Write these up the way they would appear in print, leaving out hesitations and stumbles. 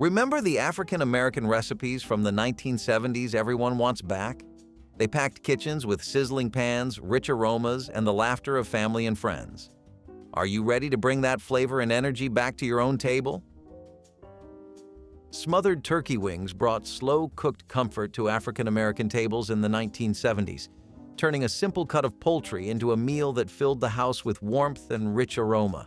Remember the African American recipes from the 1970s everyone wants back? They packed kitchens with sizzling pans, rich aromas, and the laughter of family and friends. Are you ready to bring that flavor and energy back to your own table? Smothered turkey wings brought slow-cooked comfort to African American tables in the 1970s, turning a simple cut of poultry into a meal that filled the house with warmth and rich aroma.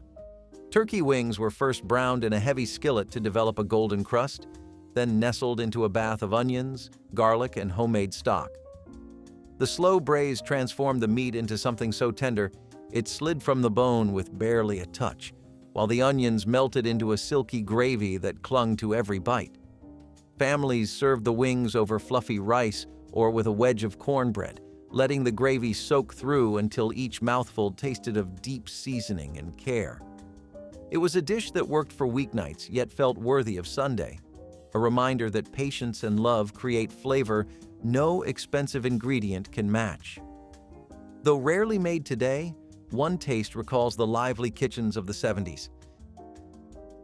Turkey wings were first browned in a heavy skillet to develop a golden crust, then nestled into a bath of onions, garlic, and homemade stock. The slow braise transformed the meat into something so tender it slid from the bone with barely a touch, while the onions melted into a silky gravy that clung to every bite. Families served the wings over fluffy rice or with a wedge of cornbread, letting the gravy soak through until each mouthful tasted of deep seasoning and care. It was a dish that worked for weeknights yet felt worthy of Sunday, a reminder that patience and love create flavor no expensive ingredient can match. Though rarely made today, one taste recalls the lively kitchens of the 70s.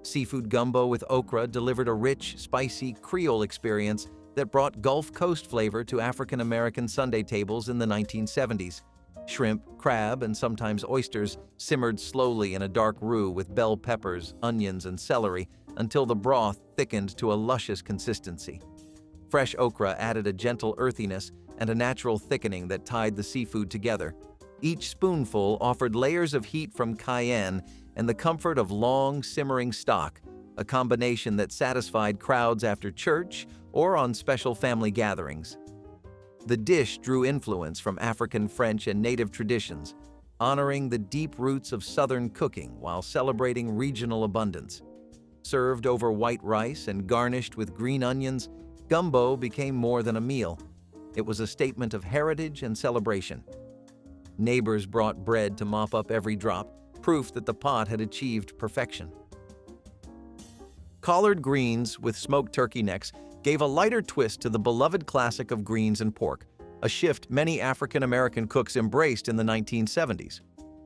Seafood gumbo with okra delivered a rich, spicy Creole experience that brought Gulf Coast flavor to African American Sunday tables in the 1970s. Shrimp, crab, and sometimes oysters simmered slowly in a dark roux with bell peppers, onions, and celery until the broth thickened to a luscious consistency. Fresh okra added a gentle earthiness and a natural thickening that tied the seafood together. Each spoonful offered layers of heat from cayenne and the comfort of long, simmering stock, a combination that satisfied crowds after church or on special family gatherings. The dish drew influence from African, French, and native traditions, honoring the deep roots of Southern cooking while celebrating regional abundance. Served over white rice and garnished with green onions, gumbo became more than a meal. It was a statement of heritage and celebration. Neighbors brought bread to mop up every drop, proof that the pot had achieved perfection. Collard greens with smoked turkey necks gave a lighter twist to the beloved classic of greens and pork, a shift many African American cooks embraced in the 1970s.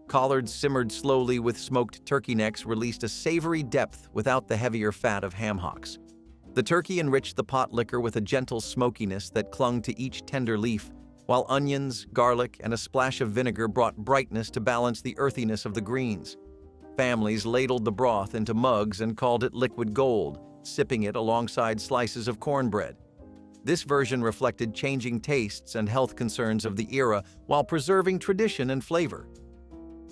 Collards simmered slowly with smoked turkey necks released a savory depth without the heavier fat of ham hocks. The turkey enriched the Potlikker with a gentle smokiness that clung to each tender leaf, while onions, garlic, and a splash of vinegar brought brightness to balance the earthiness of the greens. Families ladled the broth into mugs and called it liquid gold, sipping it alongside slices of cornbread. This version reflected changing tastes and health concerns of the era while preserving tradition and flavor.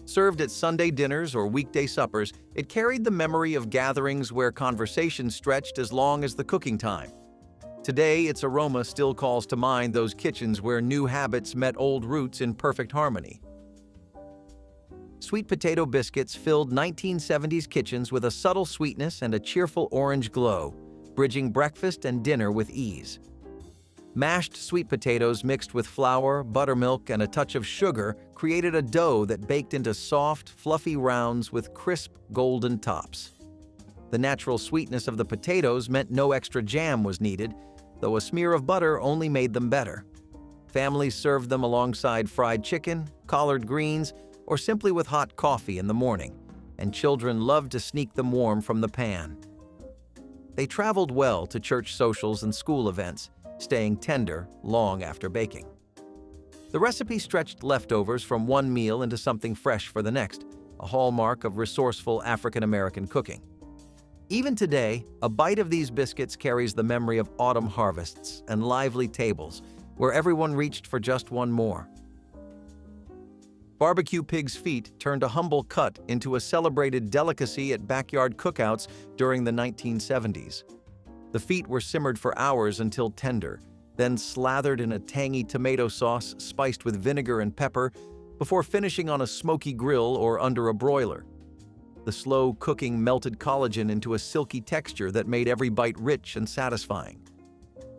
Served at Sunday dinners or weekday suppers, it carried the memory of gatherings where conversation stretched as long as the cooking time. Today, its aroma still calls to mind those kitchens where new habits met old roots in perfect harmony. Sweet potato biscuits filled 1970s kitchens with a subtle sweetness and a cheerful orange glow, bridging breakfast and dinner with ease. Mashed sweet potatoes mixed with flour, buttermilk, and a touch of sugar created a dough that baked into soft, fluffy rounds with crisp, golden tops. The natural sweetness of the potatoes meant no extra jam was needed, though a smear of butter only made them better. Families served them alongside fried chicken, collard greens, or simply with hot coffee in the morning, and children loved to sneak them warm from the pan. They traveled well to church socials and school events, staying tender long after baking. The recipe stretched leftovers from one meal into something fresh for the next, a hallmark of resourceful African American cooking. Even today, a bite of these biscuits carries the memory of autumn harvests and lively tables, where everyone reached for just one more. Barbecue pig's feet turned a humble cut into a celebrated delicacy at backyard cookouts during the 1970s. The feet were simmered for hours until tender, then slathered in a tangy tomato sauce spiced with vinegar and pepper before finishing on a smoky grill or under a broiler. The slow cooking melted collagen into a silky texture that made every bite rich and satisfying.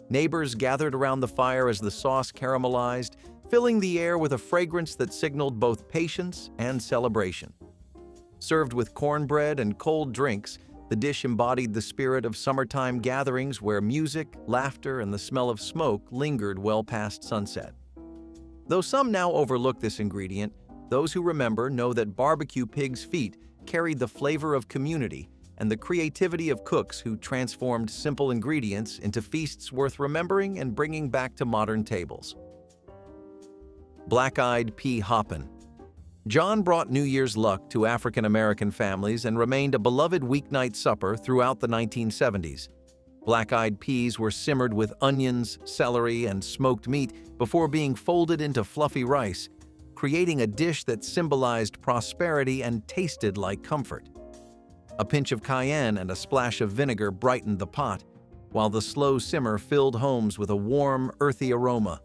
Neighbors gathered around the fire as the sauce caramelized, filling the air with a fragrance that signaled both patience and celebration. Served with cornbread and cold drinks, the dish embodied the spirit of summertime gatherings where music, laughter, and the smell of smoke lingered well past sunset. Though some now overlook this ingredient, those who remember know that barbecue pig's feet carried the flavor of community, and the creativity of cooks who transformed simple ingredients into feasts worth remembering and bringing back to modern tables. Black-eyed pea hoppin'. John brought New Year's luck to African-American families and remained a beloved weeknight supper throughout the 1970s. Black-eyed peas were simmered with onions, celery, and smoked meat before being folded into fluffy rice, creating a dish that symbolized prosperity and tasted like comfort. A pinch of cayenne and a splash of vinegar brightened the pot, while the slow simmer filled homes with a warm, earthy aroma.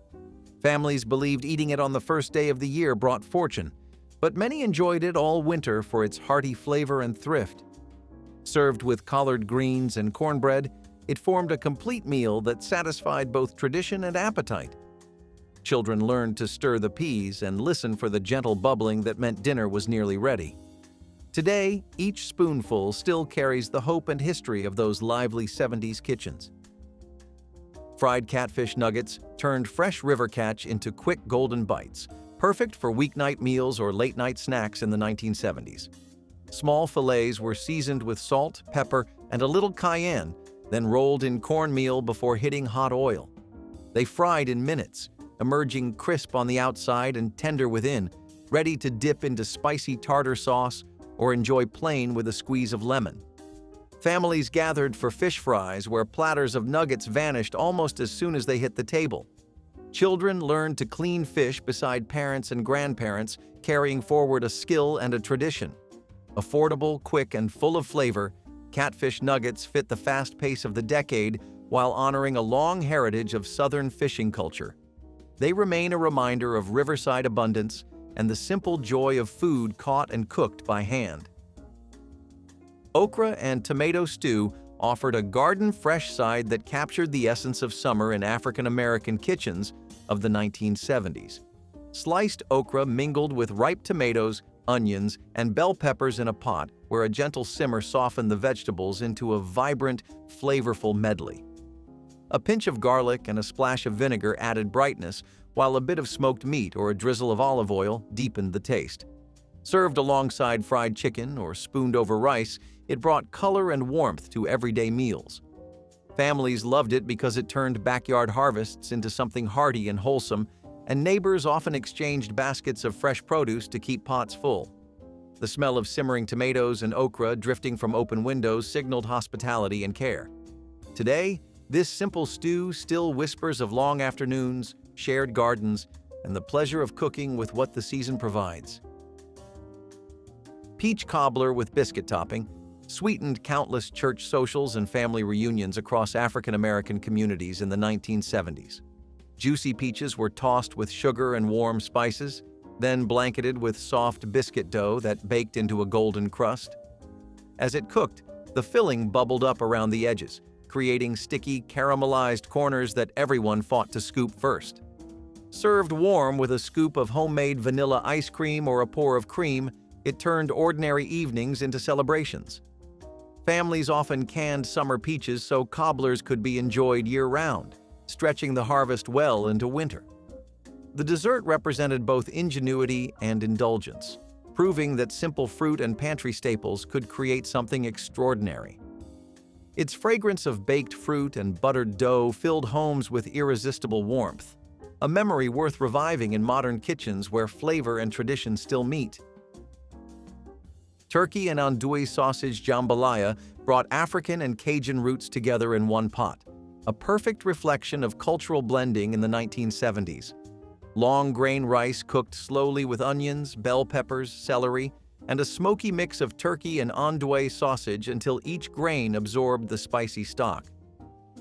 Families believed eating it on the first day of the year brought fortune, but many enjoyed it all winter for its hearty flavor and thrift. Served with collard greens and cornbread, it formed a complete meal that satisfied both tradition and appetite. Children learned to stir the peas and listen for the gentle bubbling that meant dinner was nearly ready. Today, each spoonful still carries the hope and history of those lively 70s kitchens. Fried catfish nuggets turned fresh river catch into quick golden bites, perfect for weeknight meals or late-night snacks in the 1970s. Small fillets were seasoned with salt, pepper, and a little cayenne, then rolled in cornmeal before hitting hot oil. They fried in minutes, emerging crisp on the outside and tender within, ready to dip into spicy tartar sauce or enjoy plain with a squeeze of lemon. Families gathered for fish fries where platters of nuggets vanished almost as soon as they hit the table. Children learned to clean fish beside parents and grandparents, carrying forward a skill and a tradition. Affordable, quick, and full of flavor, catfish nuggets fit the fast pace of the decade while honoring a long heritage of Southern fishing culture. They remain a reminder of riverside abundance and the simple joy of food caught and cooked by hand. Okra and tomato stew offered a garden-fresh side that captured the essence of summer in African-American kitchens of the 1970s. Sliced okra mingled with ripe tomatoes, onions, and bell peppers in a pot where a gentle simmer softened the vegetables into a vibrant, flavorful medley. A pinch of garlic and a splash of vinegar added brightness, while a bit of smoked meat or a drizzle of olive oil deepened the taste. Served alongside fried chicken or spooned over rice, it brought color and warmth to everyday meals. Families loved it because it turned backyard harvests into something hearty and wholesome, and neighbors often exchanged baskets of fresh produce to keep pots full. The smell of simmering tomatoes and okra drifting from open windows signaled hospitality and care. Today, this simple stew still whispers of long afternoons, shared gardens, and the pleasure of cooking with what the season provides. Peach cobbler with biscuit topping sweetened countless church socials and family reunions across African-American communities in the 1970s. Juicy peaches were tossed with sugar and warm spices, then blanketed with soft biscuit dough that baked into a golden crust. As it cooked, the filling bubbled up around the edges, creating sticky, caramelized corners that everyone fought to scoop first. Served warm with a scoop of homemade vanilla ice cream or a pour of cream, it turned ordinary evenings into celebrations. Families often canned summer peaches so cobblers could be enjoyed year-round, stretching the harvest well into winter. The dessert represented both ingenuity and indulgence, proving that simple fruit and pantry staples could create something extraordinary. Its fragrance of baked fruit and buttered dough filled homes with irresistible warmth, a memory worth reviving in modern kitchens where flavor and tradition still meet. Turkey and andouille sausage jambalaya brought African and Cajun roots together in one pot, a perfect reflection of cultural blending in the 1970s. Long grain rice cooked slowly with onions, bell peppers, celery, and a smoky mix of turkey and andouille sausage until each grain absorbed the spicy stock.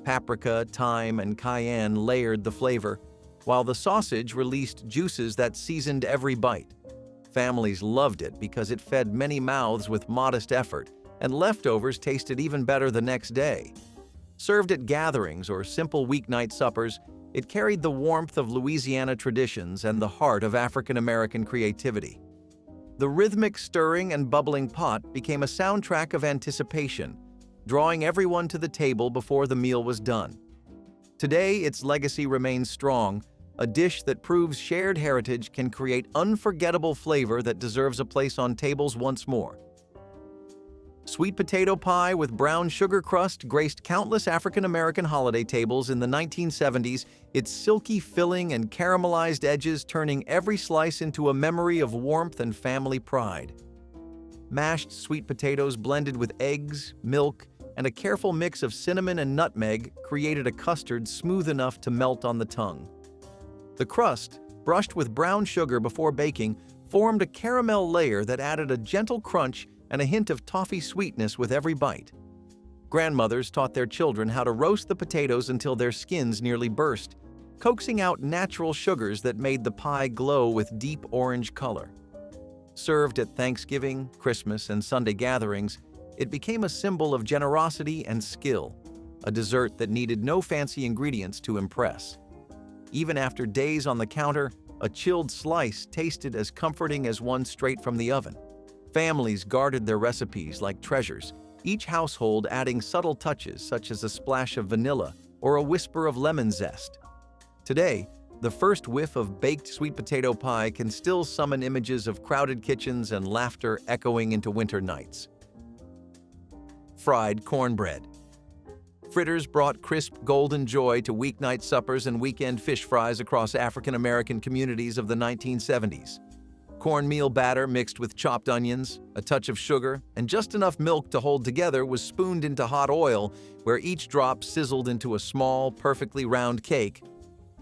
Paprika, thyme, and cayenne layered the flavor, while the sausage released juices that seasoned every bite. Families loved it because it fed many mouths with modest effort, and leftovers tasted even better the next day. Served at gatherings or simple weeknight suppers, it carried the warmth of Louisiana traditions and the heart of African-American creativity. The rhythmic stirring and bubbling pot became a soundtrack of anticipation, drawing everyone to the table before the meal was done. Today, its legacy remains strong, a dish that proves shared heritage can create unforgettable flavor that deserves a place on tables once more. Sweet potato pie with brown sugar crust graced countless African-American holiday tables in the 1970s, its silky filling and caramelized edges turning every slice into a memory of warmth and family pride. Mashed sweet potatoes blended with eggs, milk, and a careful mix of cinnamon and nutmeg created a custard smooth enough to melt on the tongue. The crust, brushed with brown sugar before baking, formed a caramel layer that added a gentle crunch and a hint of toffee sweetness with every bite. Grandmothers taught their children how to roast the potatoes until their skins nearly burst, coaxing out natural sugars that made the pie glow with deep orange color. Served at Thanksgiving, Christmas, and Sunday gatherings, it became a symbol of generosity and skill, a dessert that needed no fancy ingredients to impress. Even after days on the counter, a chilled slice tasted as comforting as one straight from the oven. Families guarded their recipes like treasures, each household adding subtle touches such as a splash of vanilla or a whisper of lemon zest. Today, the first whiff of baked sweet potato pie can still summon images of crowded kitchens and laughter echoing into winter nights. Fried cornbread. Fritters brought crisp, golden joy to weeknight suppers and weekend fish fries across African-American communities of the 1970s. Cornmeal batter mixed with chopped onions, a touch of sugar, and just enough milk to hold together was spooned into hot oil, where each drop sizzled into a small, perfectly round cake.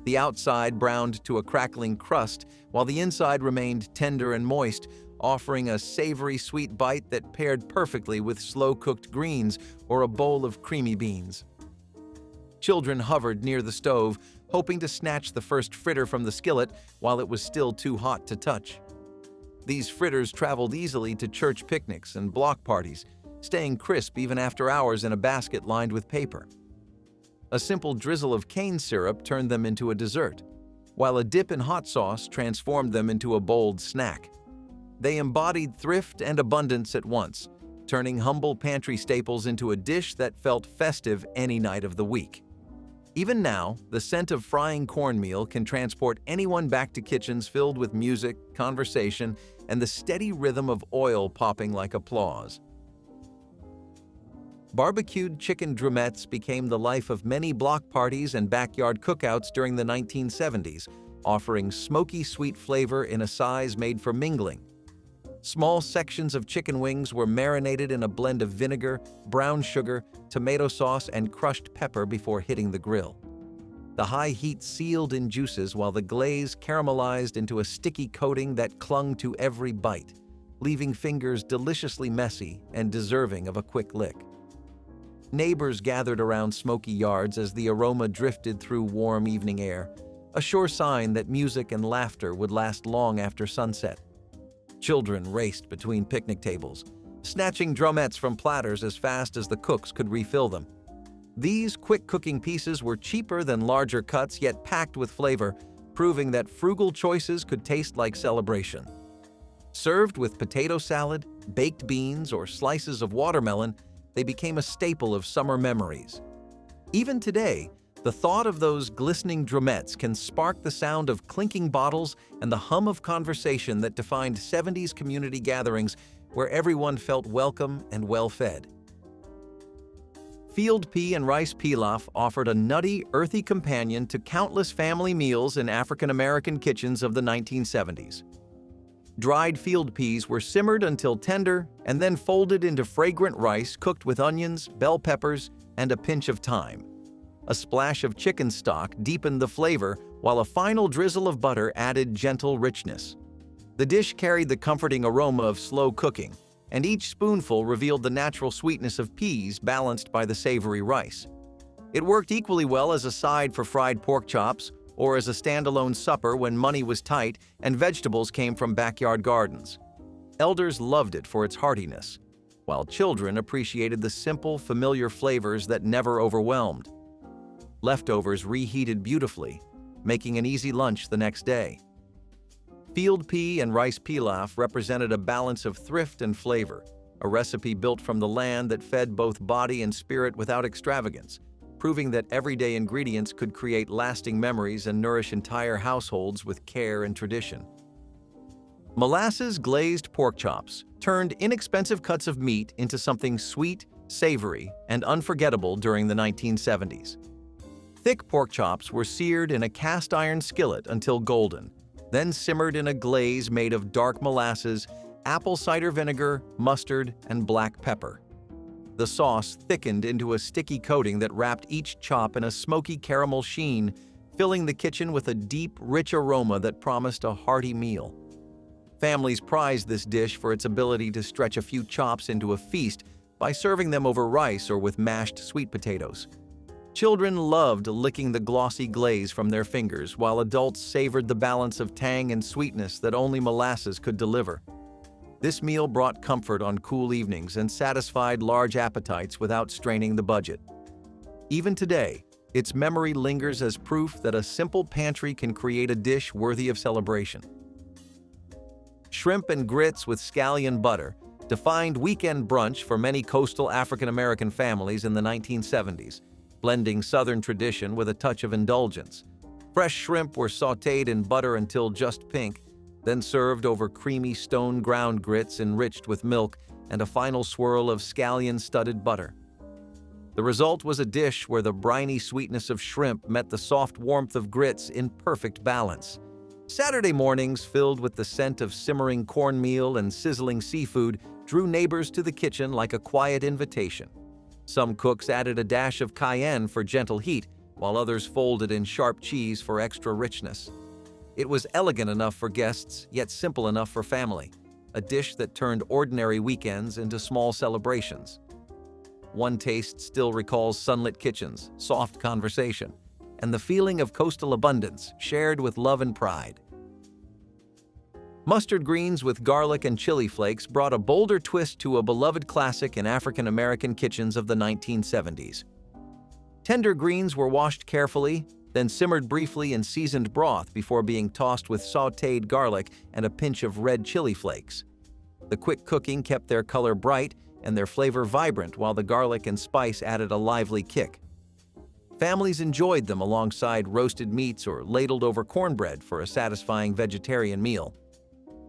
The outside browned to a crackling crust, while the inside remained tender and moist, offering a savory sweet bite that paired perfectly with slow-cooked greens or a bowl of creamy beans. Children hovered near the stove, hoping to snatch the first fritter from the skillet while it was still too hot to touch. These fritters traveled easily to church picnics and block parties, staying crisp even after hours in a basket lined with paper. A simple drizzle of cane syrup turned them into a dessert, while a dip in hot sauce transformed them into a bold snack. They embodied thrift and abundance at once, turning humble pantry staples into a dish that felt festive any night of the week. Even now, the scent of frying cornmeal can transport anyone back to kitchens filled with music, conversation, and the steady rhythm of oil popping like applause. Barbecued chicken drumettes became the life of many block parties and backyard cookouts during the 1970s, offering smoky sweet flavor in a size made for mingling. Small sections of chicken wings were marinated in a blend of vinegar, brown sugar, tomato sauce, and crushed pepper before hitting the grill. The high heat sealed in juices while the glaze caramelized into a sticky coating that clung to every bite, leaving fingers deliciously messy and deserving of a quick lick. Neighbors gathered around smoky yards as the aroma drifted through warm evening air, a sure sign that music and laughter would last long after sunset. Children raced between picnic tables, snatching drumettes from platters as fast as the cooks could refill them. These quick-cooking pieces were cheaper than larger cuts, yet packed with flavor, proving that frugal choices could taste like celebration. Served with potato salad, baked beans, or slices of watermelon, they became a staple of summer memories. Even today, the thought of those glistening drumettes can spark the sound of clinking bottles and the hum of conversation that defined 70s community gatherings where everyone felt welcome and well-fed. Field pea and rice pilaf offered a nutty, earthy companion to countless family meals in African-American kitchens of the 1970s. Dried field peas were simmered until tender and then folded into fragrant rice cooked with onions, bell peppers, and a pinch of thyme. A splash of chicken stock deepened the flavor, while a final drizzle of butter added gentle richness. The dish carried the comforting aroma of slow cooking, and each spoonful revealed the natural sweetness of peas balanced by the savory rice. It worked equally well as a side for fried pork chops or as a standalone supper when money was tight and vegetables came from backyard gardens. Elders loved it for its heartiness, while children appreciated the simple, familiar flavors that never overwhelmed. Leftovers reheated beautifully, making an easy lunch the next day. Field pea and rice pilaf represented a balance of thrift and flavor, a recipe built from the land that fed both body and spirit without extravagance, proving that everyday ingredients could create lasting memories and nourish entire households with care and tradition. Molasses glazed pork chops turned inexpensive cuts of meat into something sweet, savory, and unforgettable during the 1970s. Thick pork chops were seared in a cast-iron skillet until golden, then simmered in a glaze made of dark molasses, apple cider vinegar, mustard, and black pepper. The sauce thickened into a sticky coating that wrapped each chop in a smoky caramel sheen, filling the kitchen with a deep, rich aroma that promised a hearty meal. Families prized this dish for its ability to stretch a few chops into a feast by serving them over rice or with mashed sweet potatoes. Children loved licking the glossy glaze from their fingers, while adults savored the balance of tang and sweetness that only molasses could deliver. This meal brought comfort on cool evenings and satisfied large appetites without straining the budget. Even today, its memory lingers as proof that a simple pantry can create a dish worthy of celebration. Shrimp and grits with scallion butter defined weekend brunch for many coastal African-American families in the 1970s, blending Southern tradition with a touch of indulgence. Fresh shrimp were sautéed in butter until just pink, then served over creamy stone-ground grits enriched with milk and a final swirl of scallion-studded butter. The result was a dish where the briny sweetness of shrimp met the soft warmth of grits in perfect balance. Saturday mornings, filled with the scent of simmering cornmeal and sizzling seafood, drew neighbors to the kitchen like a quiet invitation. Some cooks added a dash of cayenne for gentle heat, while others folded in sharp cheese for extra richness. It was elegant enough for guests, yet simple enough for family, a dish that turned ordinary weekends into small celebrations. One taste still recalls sunlit kitchens, soft conversation, and the feeling of coastal abundance shared with love and pride. Mustard greens with garlic and chili flakes brought a bolder twist to a beloved classic in African-American kitchens of the 1970s. Tender greens were washed carefully, then simmered briefly in seasoned broth before being tossed with sautéed garlic and a pinch of red chili flakes. The quick cooking kept their color bright and their flavor vibrant, while the garlic and spice added a lively kick. Families enjoyed them alongside roasted meats or ladled over cornbread for a satisfying vegetarian meal.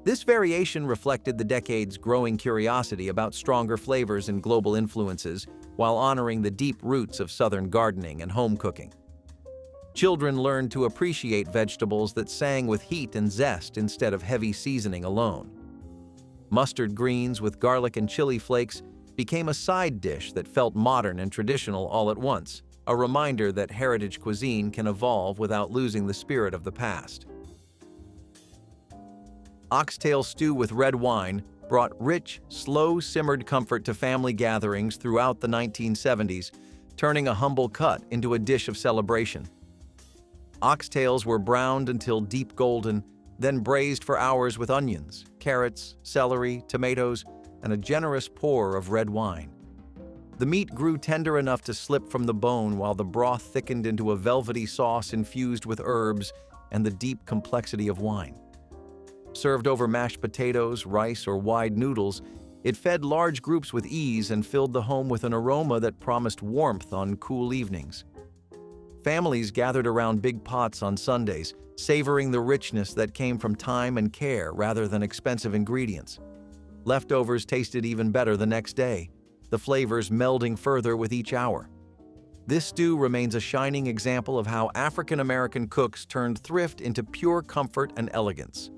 This variation reflected the decade's growing curiosity about stronger flavors and global influences, while honoring the deep roots of Southern gardening and home cooking. Children learned to appreciate vegetables that sang with heat and zest instead of heavy seasoning alone. Mustard greens with garlic and chili flakes became a side dish that felt modern and traditional all at once, a reminder that heritage cuisine can evolve without losing the spirit of the past. Oxtail stew with red wine brought rich, slow-simmered comfort to family gatherings throughout the 1970s, turning a humble cut into a dish of celebration. Oxtails were browned until deep golden, then braised for hours with onions, carrots, celery, tomatoes, and a generous pour of red wine. The meat grew tender enough to slip from the bone, while the broth thickened into a velvety sauce infused with herbs and the deep complexity of wine. Served over mashed potatoes, rice, or wide noodles, it fed large groups with ease and filled the home with an aroma that promised warmth on cool evenings. Families gathered around big pots on Sundays, savoring the richness that came from time and care rather than expensive ingredients. Leftovers tasted even better the next day, the flavors melding further with each hour. This stew remains a shining example of how African-American cooks turned thrift into pure comfort and elegance.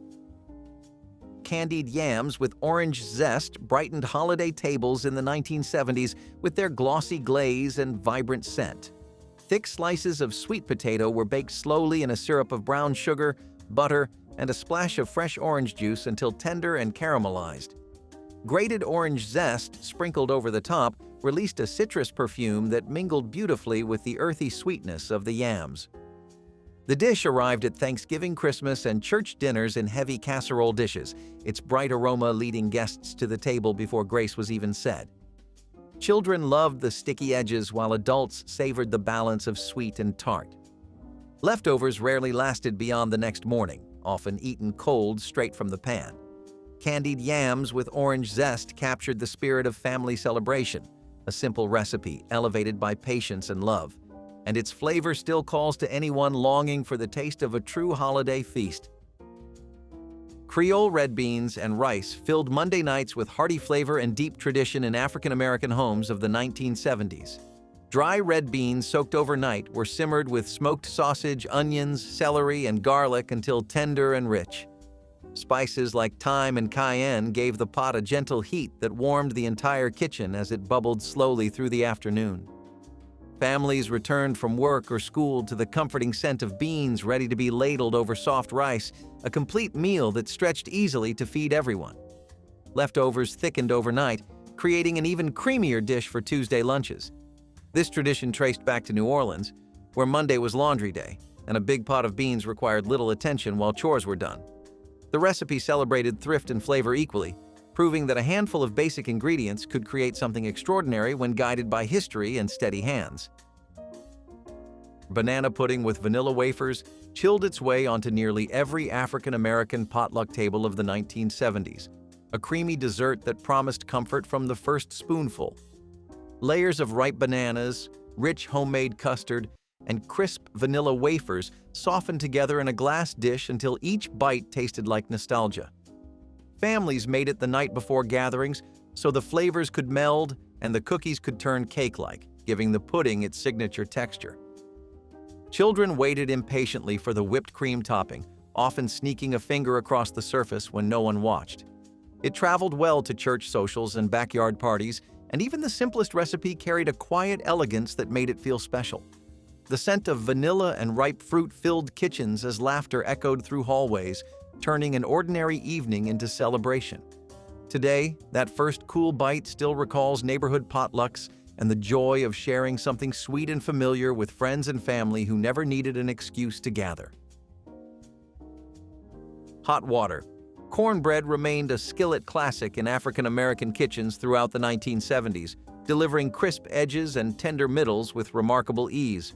Candied yams with orange zest brightened holiday tables in the 1970s with their glossy glaze and vibrant scent. Thick slices of sweet potato were baked slowly in a syrup of brown sugar, butter, and a splash of fresh orange juice until tender and caramelized. Grated orange zest sprinkled over the top released a citrus perfume that mingled beautifully with the earthy sweetness of the yams. The dish arrived at Thanksgiving, Christmas, and church dinners in heavy casserole dishes, its bright aroma leading guests to the table before grace was even said. Children loved the sticky edges, while adults savored the balance of sweet and tart. Leftovers rarely lasted beyond the next morning, often eaten cold straight from the pan. Candied yams with orange zest captured the spirit of family celebration, a simple recipe elevated by patience and love, and its flavor still calls to anyone longing for the taste of a true holiday feast. Creole red beans and rice filled Monday nights with hearty flavor and deep tradition in African American homes of the 1970s. Dry red beans soaked overnight were simmered with smoked sausage, onions, celery, and garlic until tender and rich. Spices like thyme and cayenne gave the pot a gentle heat that warmed the entire kitchen as it bubbled slowly through the afternoon. Families returned from work or school to the comforting scent of beans ready to be ladled over soft rice, a complete meal that stretched easily to feed everyone. Leftovers thickened overnight, creating an even creamier dish for Tuesday lunches. This tradition traced back to New Orleans, where Monday was laundry day, and a big pot of beans required little attention while chores were done. The recipe celebrated thrift and flavor equally, proving that a handful of basic ingredients could create something extraordinary when guided by history and steady hands. Banana pudding with vanilla wafers chilled its way onto nearly every African-American potluck table of the 1970s, a creamy dessert that promised comfort from the first spoonful. Layers of ripe bananas, rich homemade custard, and crisp vanilla wafers softened together in a glass dish until each bite tasted like nostalgia. Families made it the night before gatherings so the flavors could meld and the cookies could turn cake-like, giving the pudding its signature texture. Children waited impatiently for the whipped cream topping, often sneaking a finger across the surface when no one watched. It traveled well to church socials and backyard parties, and even the simplest recipe carried a quiet elegance that made it feel special. The scent of vanilla and ripe fruit filled kitchens as laughter echoed through hallways, turning an ordinary evening into celebration. Today, that first cool bite still recalls neighborhood potlucks and the joy of sharing something sweet and familiar with friends and family who never needed an excuse to gather. Hot water. Cornbread remained a skillet classic in African American kitchens throughout the 1970s, delivering crisp edges and tender middles with remarkable ease.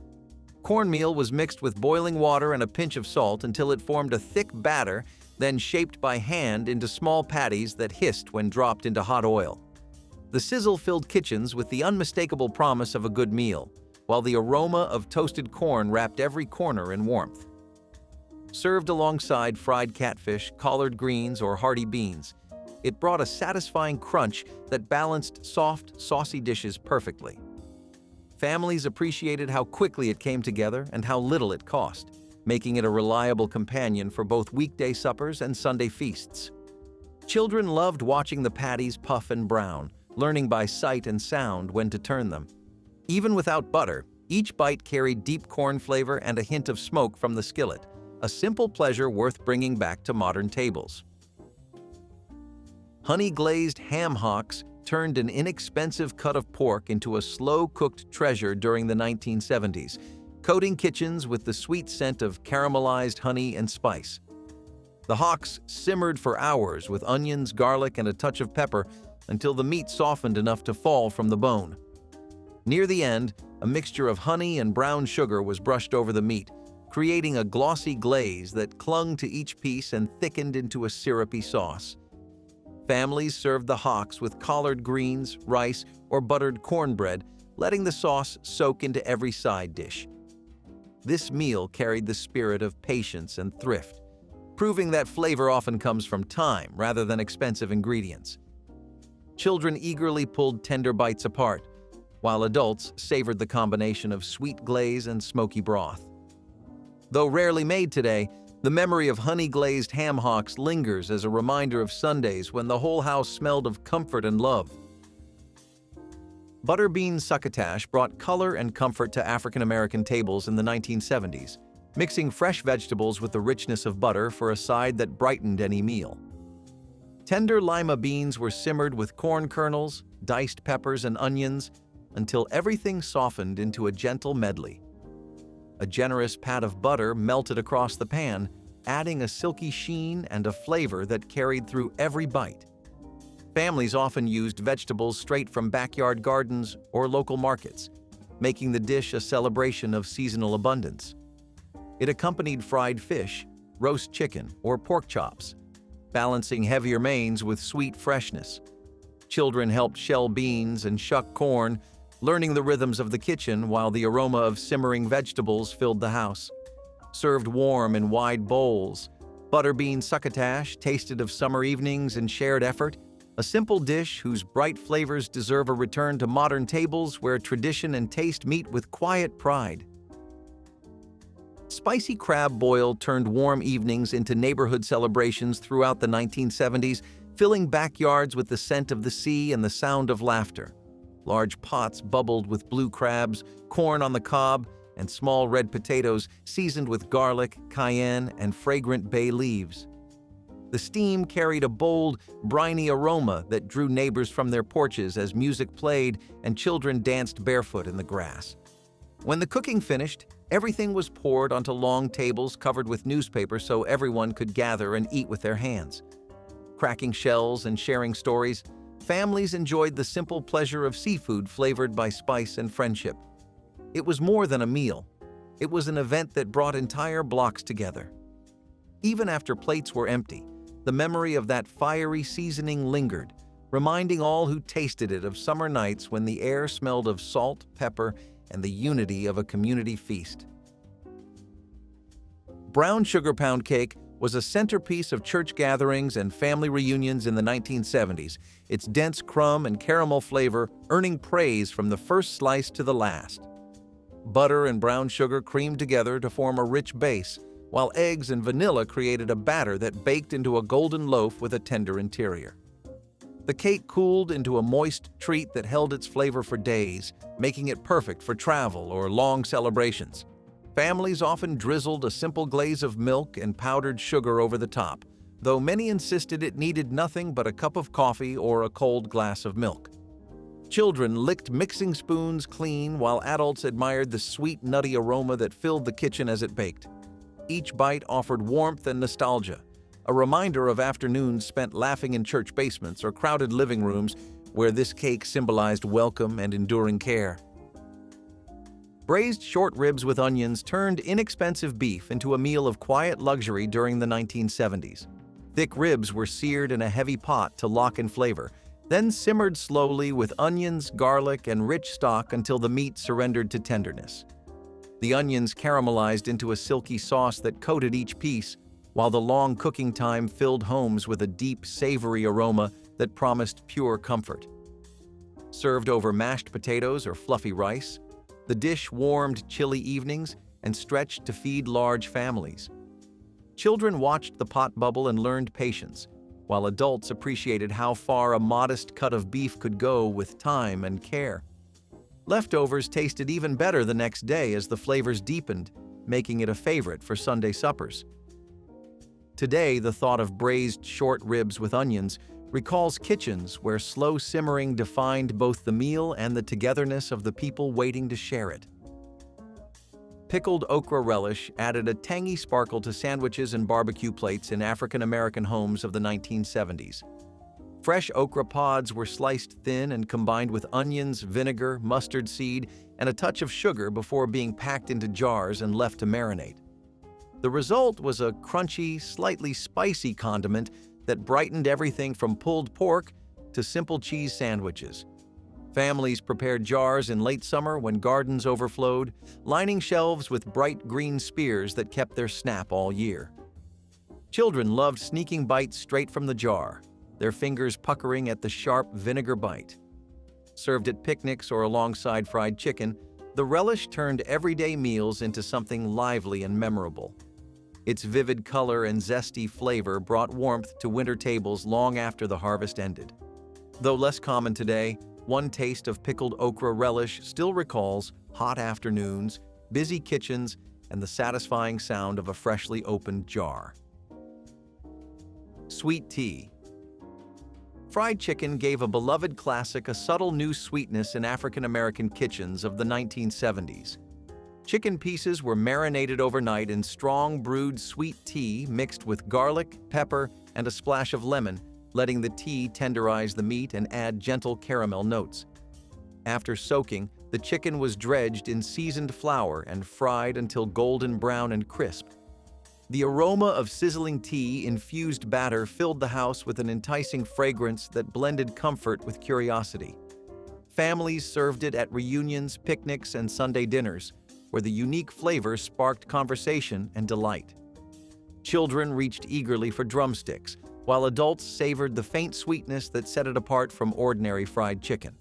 Cornmeal was mixed with boiling water and a pinch of salt until it formed a thick batter, then shaped by hand into small patties that hissed when dropped into hot oil. The sizzle filled kitchens with the unmistakable promise of a good meal, while the aroma of toasted corn wrapped every corner in warmth. Served alongside fried catfish, collard greens, or hearty beans, it brought a satisfying crunch that balanced soft, saucy dishes perfectly. Families appreciated how quickly it came together and how little it cost, making it a reliable companion for both weekday suppers and Sunday feasts. Children loved watching the patties puff and brown, learning by sight and sound when to turn them. Even without butter, each bite carried deep corn flavor and a hint of smoke from the skillet, a simple pleasure worth bringing back to modern tables. Honey-glazed ham hocks turned an inexpensive cut of pork into a slow-cooked treasure during the 1970s, coating kitchens with the sweet scent of caramelized honey and spice. The hocks simmered for hours with onions, garlic, and a touch of pepper until the meat softened enough to fall from the bone. Near the end, a mixture of honey and brown sugar was brushed over the meat, creating a glossy glaze that clung to each piece and thickened into a syrupy sauce. Families served the hocks with collard greens, rice, or buttered cornbread, letting the sauce soak into every side dish. This meal carried the spirit of patience and thrift, proving that flavor often comes from time rather than expensive ingredients. Children eagerly pulled tender bites apart, while adults savored the combination of sweet glaze and smoky broth. Though rarely made today, the memory of honey-glazed ham hocks lingers as a reminder of Sundays when the whole house smelled of comfort and love. Butterbean succotash brought color and comfort to African-American tables in the 1970s, mixing fresh vegetables with the richness of butter for a side that brightened any meal. Tender lima beans were simmered with corn kernels, diced peppers, and onions until everything softened into a gentle medley. A generous pat of butter melted across the pan, adding a silky sheen and a flavor that carried through every bite. Families often used vegetables straight from backyard gardens or local markets, making the dish a celebration of seasonal abundance. It accompanied fried fish, roast chicken, or pork chops, balancing heavier mains with sweet freshness. Children helped shell beans and shuck corn, learning the rhythms of the kitchen while the aroma of simmering vegetables filled the house. Served warm in wide bowls, Butterbean succotash tasted of summer evenings and shared effort, a simple dish whose bright flavors deserve a return to modern tables where tradition and taste meet with quiet pride. Spicy crab boil turned warm evenings into neighborhood celebrations throughout the 1970s, filling backyards with the scent of the sea and the sound of laughter. Large pots bubbled with blue crabs, corn on the cob, and small red potatoes seasoned with garlic, cayenne, and fragrant bay leaves. The steam carried a bold, briny aroma that drew neighbors from their porches as music played and children danced barefoot in the grass. When the cooking finished, everything was poured onto long tables covered with newspaper so everyone could gather and eat with their hands. Cracking shells and sharing stories, families enjoyed the simple pleasure of seafood flavored by spice and friendship. It was more than a meal. It was an event that brought entire blocks together. Even after plates were empty, the memory of that fiery seasoning lingered, reminding all who tasted it of summer nights when the air smelled of salt, pepper, and the unity of a community feast. Brown sugar pound cake was a centerpiece of church gatherings and family reunions in the 1970s, its dense crumb and caramel flavor earning praise from the first slice to the last. Butter and brown sugar creamed together to form a rich base, while eggs and vanilla created a batter that baked into a golden loaf with a tender interior. The cake cooled into a moist treat that held its flavor for days, making it perfect for travel or long celebrations. Families often drizzled a simple glaze of milk and powdered sugar over the top, though many insisted it needed nothing but a cup of coffee or a cold glass of milk. Children licked mixing spoons clean while adults admired the sweet, nutty aroma that filled the kitchen as it baked. Each bite offered warmth and nostalgia, a reminder of afternoons spent laughing in church basements or crowded living rooms where this cake symbolized welcome and enduring care. Braised short ribs with onions turned inexpensive beef into a meal of quiet luxury during the 1970s. Thick ribs were seared in a heavy pot to lock in flavor, then simmered slowly with onions, garlic, and rich stock until the meat surrendered to tenderness. The onions caramelized into a silky sauce that coated each piece, while the long cooking time filled homes with a deep, savory aroma that promised pure comfort. Served over mashed potatoes or fluffy rice, the dish warmed chilly evenings and stretched to feed large families. Children watched the pot bubble and learned patience, while adults appreciated how far a modest cut of beef could go with time and care. Leftovers tasted even better the next day as the flavors deepened, making it a favorite for Sunday suppers. Today, the thought of braised short ribs with onions recalls kitchens where slow simmering defined both the meal and the togetherness of the people waiting to share it. Pickled okra relish added a tangy sparkle to sandwiches and barbecue plates in African-American homes of the 1970s. Fresh okra pods were sliced thin and combined with onions, vinegar, mustard seed, and a touch of sugar before being packed into jars and left to marinate. The result was a crunchy, slightly spicy condiment that brightened everything from pulled pork to simple cheese sandwiches. Families prepared jars in late summer when gardens overflowed, lining shelves with bright green spears that kept their snap all year. Children loved sneaking bites straight from the jar, their fingers puckering at the sharp vinegar bite. Served at picnics or alongside fried chicken, the relish turned everyday meals into something lively and memorable. Its vivid color and zesty flavor brought warmth to winter tables long after the harvest ended. Though less common today, one taste of pickled okra relish still recalls hot afternoons, busy kitchens, and the satisfying sound of a freshly opened jar. Sweet tea. Fried chicken gave a beloved classic a subtle new sweetness in African-American kitchens of the 1970s. Chicken pieces were marinated overnight in strong brewed sweet tea mixed with garlic, pepper, and a splash of lemon, letting the tea tenderize the meat and add gentle caramel notes. After soaking, the chicken was dredged in seasoned flour and fried until golden brown and crisp. The aroma of sizzling tea-infused batter filled the house with an enticing fragrance that blended comfort with curiosity. Families served it at reunions, picnics, and Sunday dinners, where the unique flavor sparked conversation and delight. Children reached eagerly for drumsticks, while adults savored the faint sweetness that set it apart from ordinary fried chicken.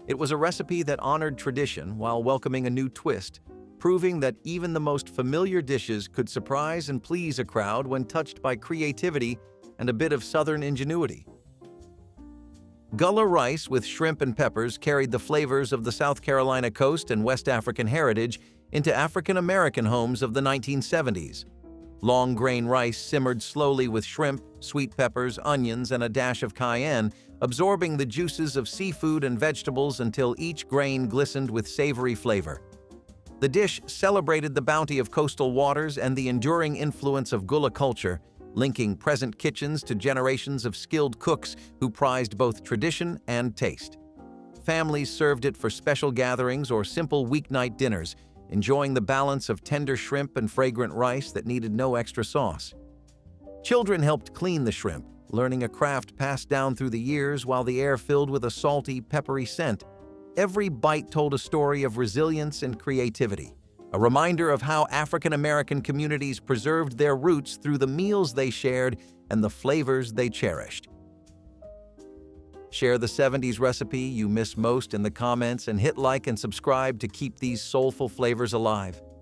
It was a recipe that honored tradition while welcoming a new twist, proving that even the most familiar dishes could surprise and please a crowd when touched by creativity and a bit of Southern ingenuity. Gullah rice with shrimp and peppers carried the flavors of the South Carolina coast and West African heritage into African American homes of the 1970s. Long grain rice simmered slowly with shrimp, sweet peppers, onions, and a dash of cayenne, absorbing the juices of seafood and vegetables until each grain glistened with savory flavor. The dish celebrated the bounty of coastal waters and the enduring influence of Gullah culture, linking present kitchens to generations of skilled cooks who prized both tradition and taste. Families served it for special gatherings or simple weeknight dinners, enjoying the balance of tender shrimp and fragrant rice that needed no extra sauce. Children helped clean the shrimp, learning a craft passed down through the years while the air filled with a salty, peppery scent. Every bite told a story of resilience and creativity, a reminder of how African American communities preserved their roots through the meals they shared and the flavors they cherished. Share the 70s recipe you miss most in the comments and hit like and subscribe to keep these soulful flavors alive.